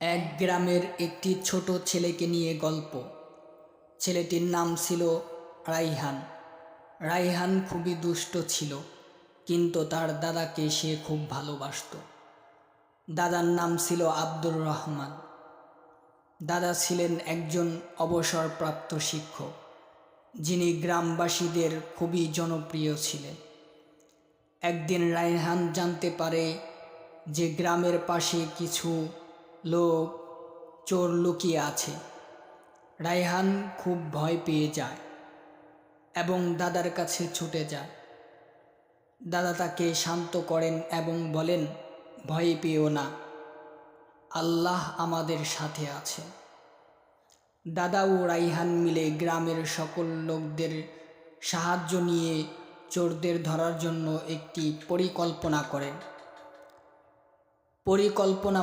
এক গ্রামের একটি ছোট ছেলেকে নিয়ে গল্প। ছেলেটির নাম ছিল রাইহান। রাইহান খুবই দুষ্ট ছিল, কিন্তু তার দাদাকে সে খুব ভালোবাসত। দাদার নাম ছিল আব্দুর রহমান। দাদা ছিলেন একজন অবসরপ্রাপ্ত শিক্ষক, যিনি গ্রামবাসীদের খুবই জনপ্রিয় ছিলেন। একদিন রাইহান জানতে পারে যে গ্রামের পাশে কিছু লোক চোর লুকিয়ে আছে। রাইহান খুব ভয় পেয়ে যায় এবং দাদার কাছে ছুটে যায়। দাদা তাকে শান্ত করেন এবং বলেন, ভয় পেও না, আল্লাহ আমাদের সাথে আছে। দাদা ও রাইহান মিলে গ্রামের সকল লোকদের সাহায্য নিয়ে চোরদের ধরার জন্য একটি পরিকল্পনা করেন। পরিকল্পনা